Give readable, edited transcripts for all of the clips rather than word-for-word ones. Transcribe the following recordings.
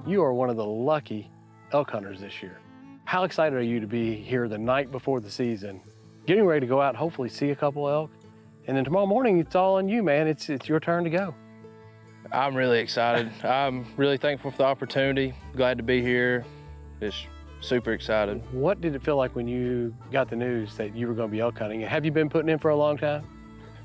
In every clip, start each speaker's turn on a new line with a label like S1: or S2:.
S1: You are one of the lucky elk hunters this year. How excited are you to be here the night before the season, getting ready to go out and hopefully see a couple elk? And then tomorrow morning, it's all on you, man. It's your turn to go.
S2: I'm really excited. I'm really thankful for the opportunity. Glad to be here. Just super excited.
S1: What did it feel like when you got the news that you were going to be elk hunting? Have you been putting in for a long time?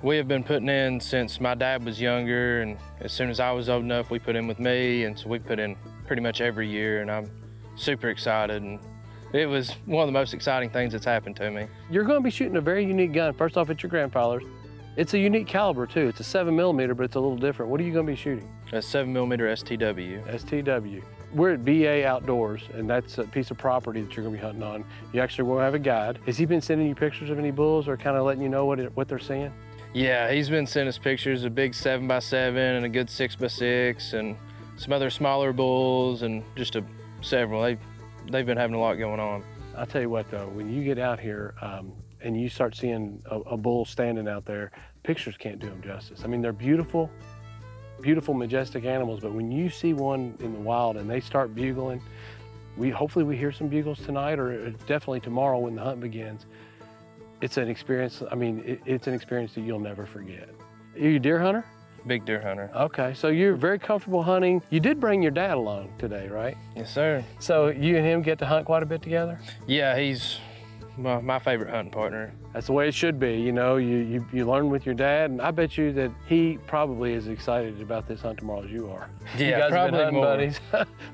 S2: We have been putting in since my dad was younger, and as soon as I was old enough, we put in with me, and so we put in pretty much every year, and I'm super excited. And it was one of the most exciting things that's happened to me.
S1: You're going to be shooting a very unique gun. First off, it's your grandfather's. It's a unique caliber too. It's a 7mm, but it's a little different. What are you going to be shooting?
S2: A 7mm STW.
S1: STW. We're at BA Outdoors, and that's a piece of property that you're going to be hunting on. You actually will have a guide. Has he been sending you pictures of any bulls or kind of letting you know what they're seeing?
S2: Yeah, he's been sending us pictures of big 7x7 and a good 6x6 and some other smaller bulls and just several. They've been having a lot going on.
S1: I'll tell you what though, when you get out here and you start seeing a bull standing out there, pictures can't do them justice. I mean, they're beautiful, beautiful, majestic animals, but when you see one in the wild and they start bugling, hopefully we hear some bugles tonight or definitely tomorrow when the hunt begins. It's an experience, I mean, it's an experience that you'll never forget. Are you a deer hunter?
S2: Big deer hunter.
S1: Okay, so you're very comfortable hunting. You did bring your dad along today, right?
S2: Yes, sir.
S1: So you and him get to hunt quite a bit together?
S2: Yeah, he's my favorite hunting partner.
S1: That's the way it should be. You know, you learn with your dad, and I bet you that he probably is excited about this hunt tomorrow as you are.
S2: Yeah,
S1: you guys
S2: probably
S1: have been hunting
S2: more.
S1: buddies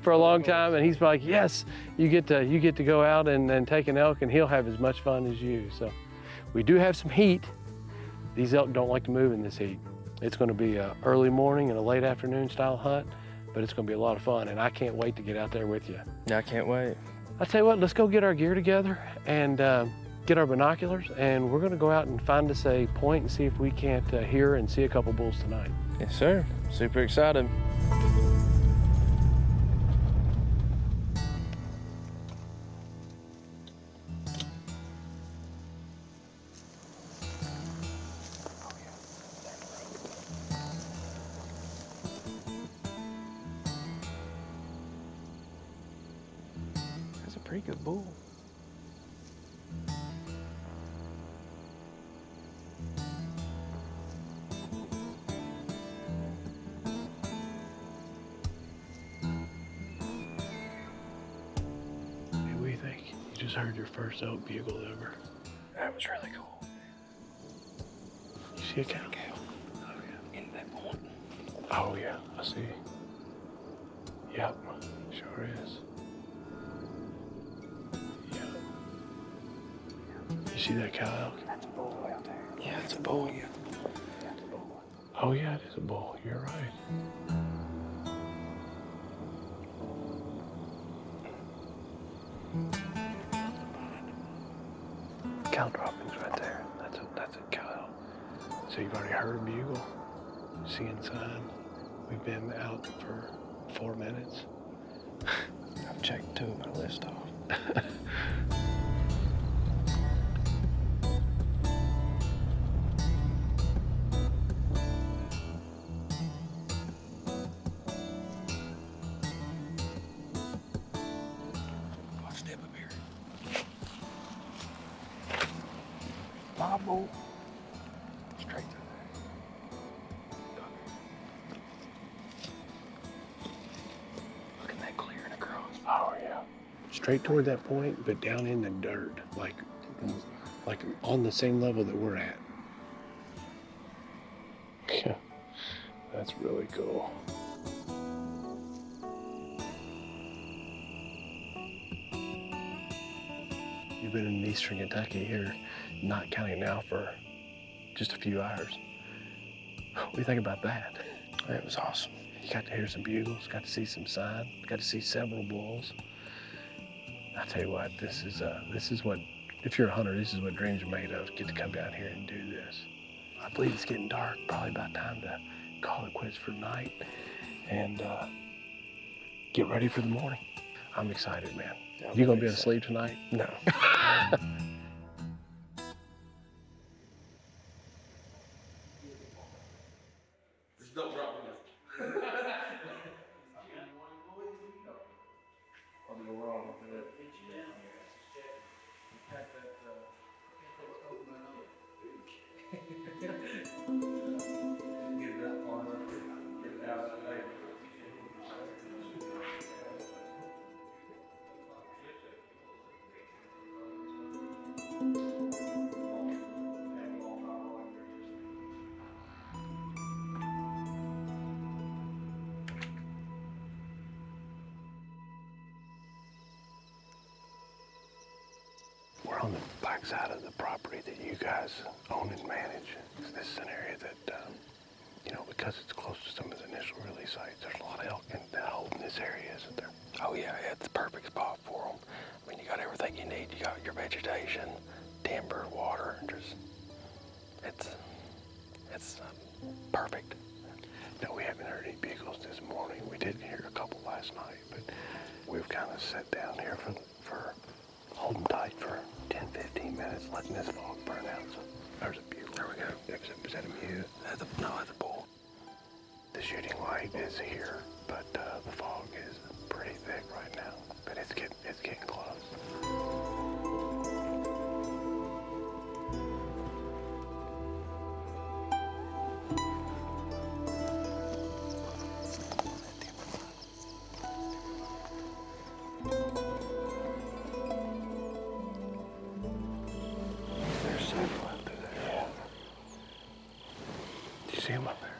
S1: for a long time, and he's like, yes, you get to go out and take an elk, and he'll have as much fun as you. So we do have some heat. These elk don't like to move in this heat. It's going to be an early morning and a late afternoon style hunt, but it's going to be a lot of fun, and I can't wait to get out there with you.
S2: Yeah, I can't wait.
S1: I'll tell you what, let's go get our gear together and get our binoculars, and we're going to go out and find us a point and see if we can't hear and see a couple bulls tonight.
S2: Yes, sir. Super excited. That's a pretty good bull.
S1: What do you think? You just heard your first elk bugle ever.
S2: That was really cool.
S1: You see a cow?
S2: Oh, yeah. Into that point.
S1: Oh yeah, I see. Yep, sure is. Yep. You see that cow elk?
S2: That's a bull out there. Yeah, it's a bull. Yeah. That's a bull.
S1: Oh yeah, it is a bull. You're right. Cow droppings right there. That's a cow elk. So you've already heard a bugle, seeing sign. We've been out for 4 minutes.
S2: I've checked 2 of my list off. Watch step up here. My bull. Straight through there. Look at that clearing across.
S1: Oh yeah. Straight toward that point, but down in the dirt, like on the same level that we're at. Yeah, that's really cool. You've been in eastern Kentucky here, not counting now, for just a few hours. What do you think about that?
S2: It was awesome.
S1: You got to hear some bugles, got to see some sign, got to see several bulls. I tell you what, this is what, if you're a hunter, this is what dreams are made of. Get to come down here and do this. I believe it's getting dark, probably about time to call it quits for the night and get ready for the morning. I'm excited, man. You gonna be able to sleep tonight?
S2: No.
S3: Just don't drop me.
S1: We're on the back side of the property that you guys own and manage. This is an area that, because it's close to some of the initial release sites, there's a lot of elk that hold in this area, isn't there?
S3: Oh yeah, it's the perfect spot for them. I mean, you got everything you need. You got your vegetation, timber, water, it's perfect.
S1: No, we haven't heard any bugles this morning. We did hear a couple last night, but we've kind of sat down here for holding tight for 10, 15 minutes, letting this fog burn out. So there's a bugle.
S3: There we go.
S1: Is that a mute?
S3: That's a bull.
S1: The shooting light is here, but the fog is pretty thick right now. But it's getting close. There's several out there. Yeah. Do you see them up there?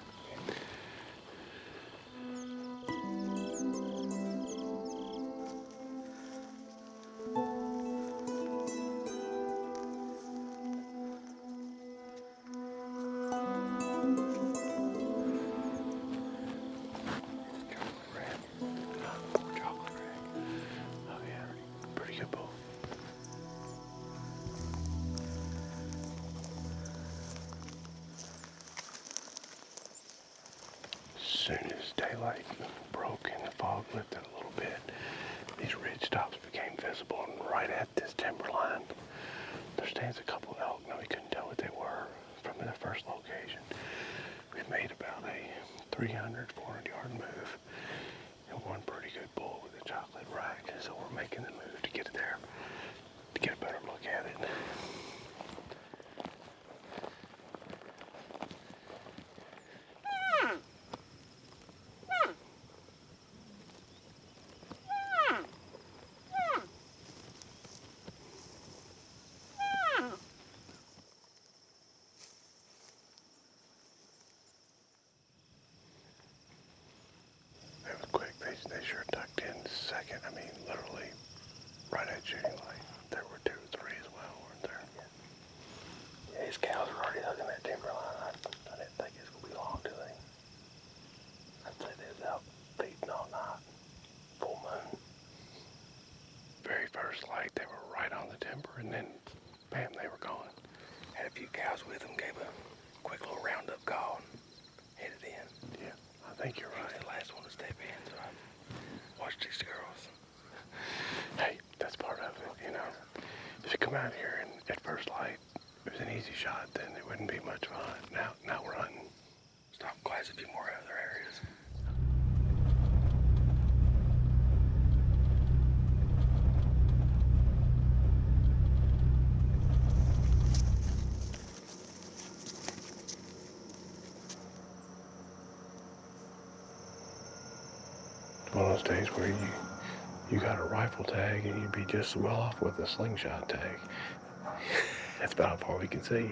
S1: As soon as daylight broke and the fog lifted a little bit, these ridge tops became visible, and right at this timberline, there stands a couple of elk. Now we couldn't tell what they were from the first location. We've made about a 300, 400-yard move, and one pretty good bull with a chocolate rack. So we're making the move to get it there, to get a better look at it. It was quick. They sure tucked in the second. I mean, literally right at shooting light. There were 2 or 3 as well, weren't there?
S3: Yeah, these cows are already hugging that timber line. I didn't think it was gonna be long, do they? I'd say they was out feeding all night. Full moon.
S1: Very first light, they were right on the timber, and then, bam, they were gone.
S3: Had a few cows with them, gave a quick little roundup call and headed in.
S1: Yeah, I think you're
S3: I was
S1: right.
S3: the last one to step in, so I watched these girls.
S1: Hey, that's part of it, you know. If you come out here and at first light, it was an easy shot, then it wouldn't be much fun. Now we're hunting.
S3: Stop quite a few more other areas.
S1: It's one of those days where you got a rifle tag and you'd be just as well off with a slingshot tag. That's about how far we can see.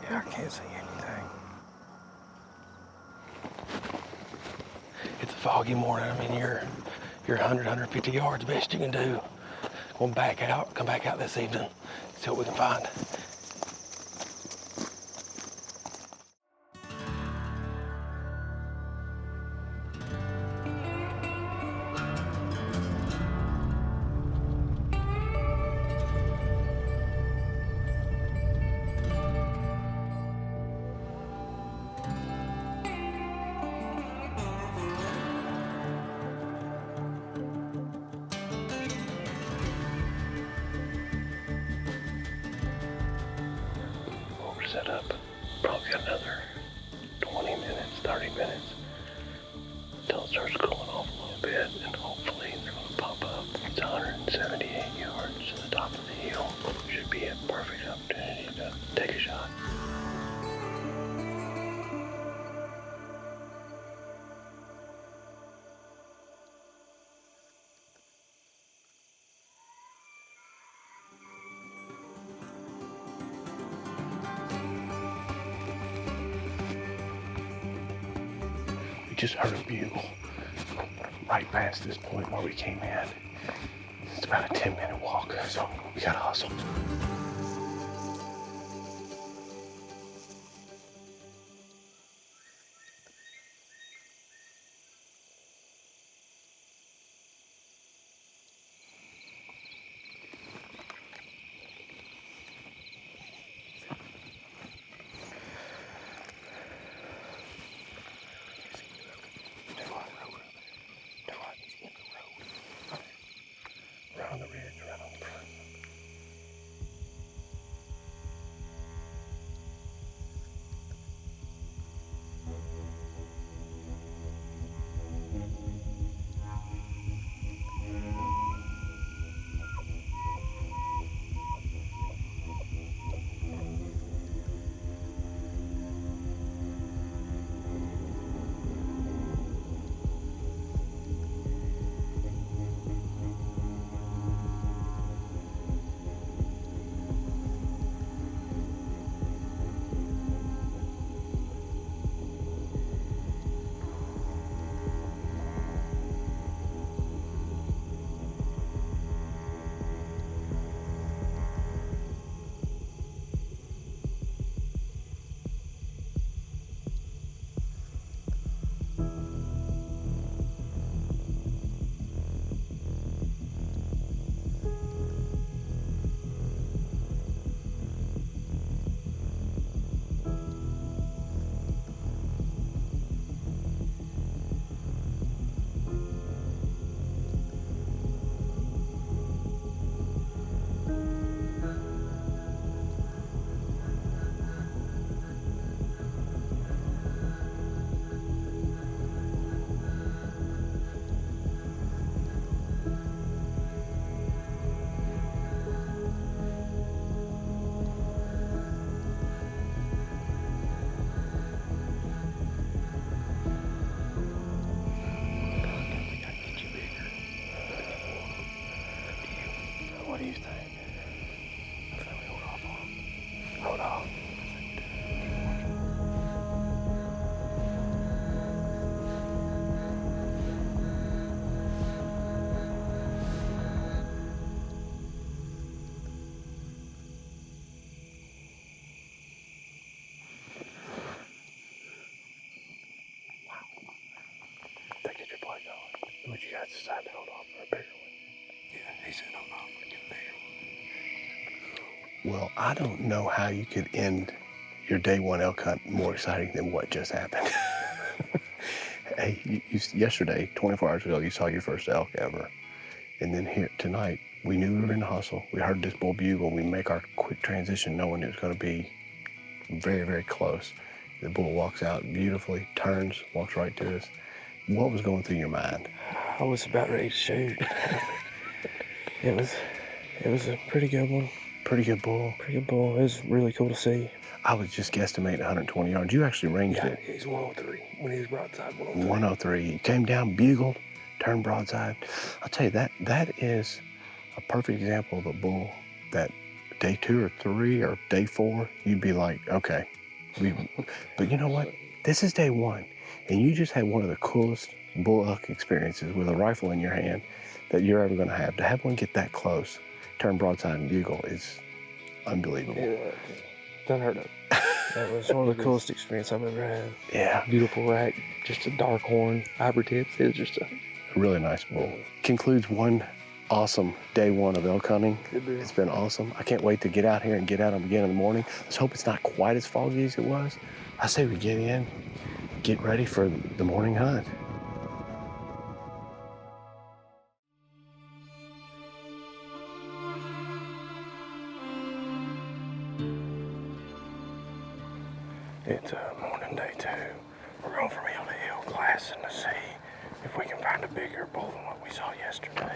S3: Yeah, I can't see anything. It's a foggy morning. I mean, you're 100, 150 yards, best you can do. Come back out this evening, see what we can find.
S1: Set up. Probably got another 20 minutes, 30 minutes until it starts cooling off a little bit, and hopefully they're going to pop up. just heard a bugle right past this point where we came in. It's about a 10-minute walk, so we gotta hustle. Right on the ridge, right on the front. What do you think? I think we hold off on him. Hold off. They get your play going. Would you guys decide to hold off for a bigger one?
S3: Yeah, he said hold off and get a bigger one.
S1: Well, I don't know how you could end your day one elk hunt more exciting than what just happened. Hey, yesterday, 24 hours ago, you saw your first elk ever. And then here tonight, we knew we were in the hustle. We heard this bull bugle. We make our quick transition knowing it was going to be very, very close. The bull walks out beautifully, turns, walks right to us. What was going through your mind?
S3: I was about ready to shoot. It was a pretty good one.
S1: Pretty good bull.
S3: Pretty good bull. It was really cool to see.
S1: I was just guesstimating 120 yards. You actually ranged
S3: Yeah,
S1: it.
S3: he's 103. When he was broadside, 103.
S1: 103. He came down, bugled, turned broadside. I'll tell you, that is a perfect example of a bull that day 2 or 3 or day 4, you'd be like, okay. But you know what? This is day 1, and you just had one of the coolest bull elk experiences with a rifle in your hand that you're ever going to have. To have one get that close, turn broadside and bugle is unbelievable.
S3: Yeah, it's unheard of. That was one of the coolest experiences I've ever had.
S1: Yeah,
S3: Beautiful rack, just a dark horn, hybrid tips. It was just a
S1: really nice bull. Concludes one awesome day 1 of elk hunting.
S3: good deal.
S1: It's been awesome. I can't wait to get out here and get out again in the morning. Let's hope it's not quite as foggy as it was. I say we get in, get ready for the morning hunt.
S3: It's morning day 2. We're going from hill to hill, glassing to see if we can find a bigger bull than what we saw yesterday.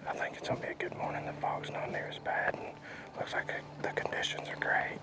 S3: I think it's gonna be a good morning. The fog's not near as bad, and looks like the conditions are great.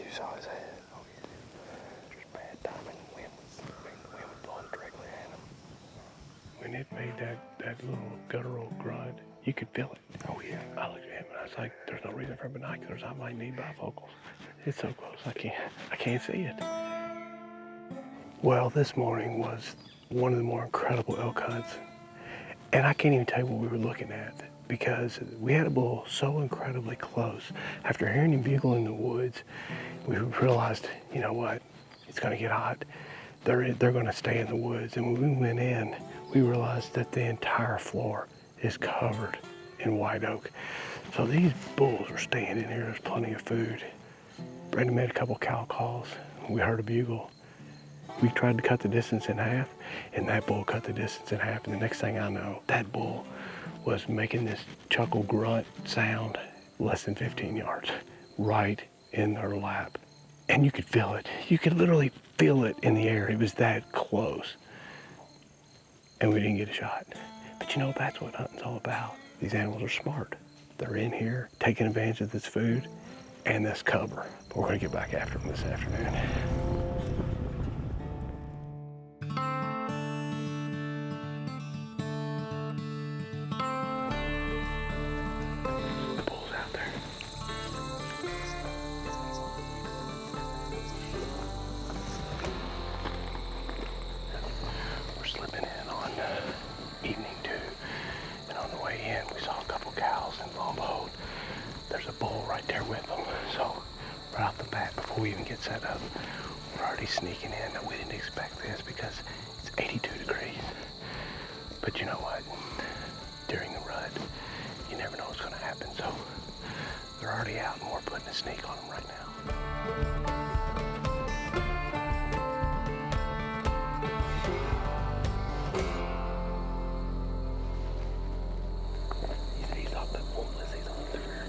S3: you saw his head. Oh yeah. Just bad timing. Wind was blowing directly at him.
S1: When it made that little guttural grunt, you could feel it.
S3: Oh yeah.
S1: I looked at him and I was like, there's no reason for binoculars. I might need bifocals. It's so close, I can't see it. Well, this morning was one of the more incredible elk hunts. And I can't even tell you what we were looking at because we had a bull so incredibly close. After hearing him bugle in the woods, we realized, you know what, it's gonna get hot. They're gonna stay in the woods. And when we went in, we realized that the entire floor is covered in white oak. So these bulls are staying in here. There's plenty of food. Brandon made a couple cow calls. We heard a bugle. We tried to cut the distance in half, and that bull cut the distance in half. And the next thing I know, that bull was making this chuckle grunt sound less than 15 yards, right in their lap. And you could feel it. You could literally feel it in the air. It was that close. And we didn't get a shot. But you know, that's what hunting's all about. These animals are smart. They're in here taking advantage of this food and this cover. But we're gonna get back after them this afternoon. The bull's out there. We're slipping in on evening 2. And on the way in, we saw a couple cows, and lo and behold, there's a bull right there with them. So right off the bat, before we even get set up, we're already sneaking in. Now, we didn't expect this because it's 82 degrees. But you know what? During the rut, you never know what's gonna happen. So they're already out and we're putting a sneak on them right now. He's off that bull unless he's on the rear.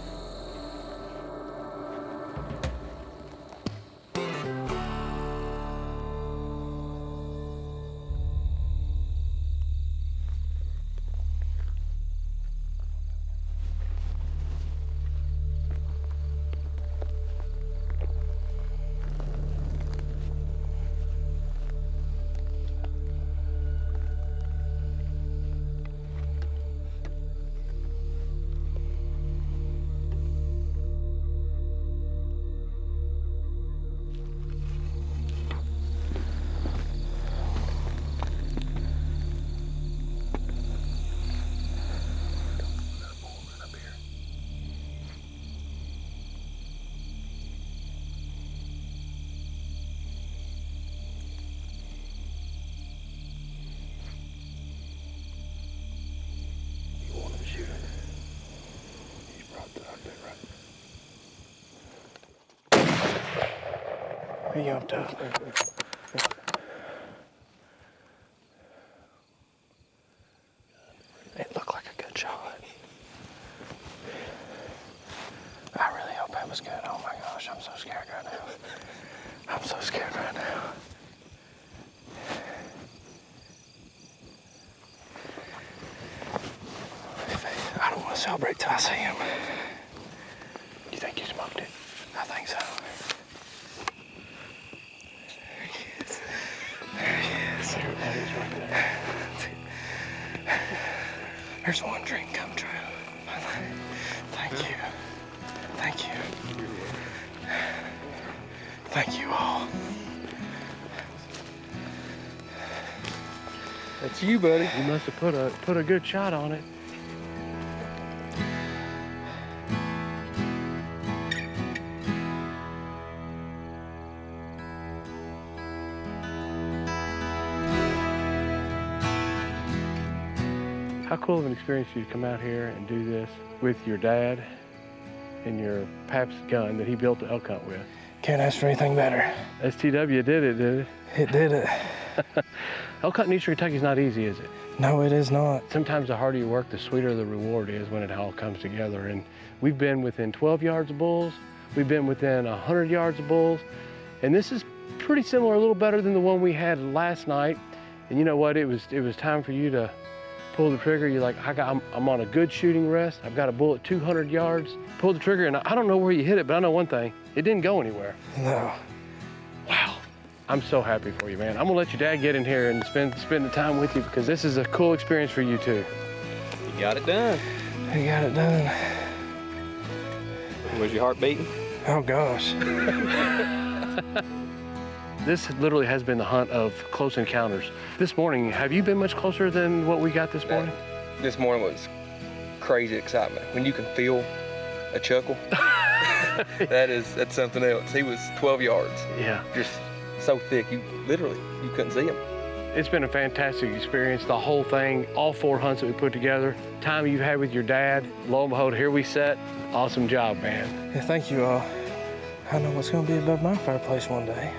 S1: He up top. It looked like a good shot. I really hope that was good. Oh my gosh, I'm so scared right now. I'm so scared right now. I don't want to celebrate till I see him. Do you think you smoked it? I think so. There's one dream come true. Thank you. Thank you. Thank you all.
S2: That's you, buddy.
S1: You must have put a good shot on it. How cool of an experience for you to come out here and do this with your dad and your pap's gun that he built the elk hunt with.
S3: Can't ask for anything better.
S1: STW did it, did it?
S3: It did it.
S1: Elk hunting in Eastern Kentucky is not easy, is it?
S3: No, it is not.
S1: Sometimes the harder you work, the sweeter the reward is when it all comes together. And we've been within 12 yards of bulls. We've been within 100 yards of bulls. And this is pretty similar, a little better than the one we had last night. And you know what? It was time for you to pull the trigger, you're like, I'm on a good shooting rest. I've got a bullet 200 yards. Pull the trigger, and I don't know where you hit it, but I know one thing. It didn't go anywhere.
S3: No.
S1: Wow. I'm so happy for you, man. I'm gonna let your dad get in here and spend the time with you because this is a cool experience for you too.
S4: You got it done.
S3: I got it done.
S4: Was your heart beating?
S3: Oh gosh.
S1: This literally has been the hunt of close encounters. This morning, have you been much closer than what we got this morning?
S4: This morning was crazy excitement. When you can feel a chuckle, that's something else. He was 12 yards.
S1: Yeah.
S4: Just so thick, you couldn't see him.
S1: It's been a fantastic experience, the whole thing, all 4 hunts that we put together. Time you've had with your dad, lo and behold, here we sit. Awesome job, man.
S3: Yeah, thank you all. I know what's gonna be above my fireplace one day.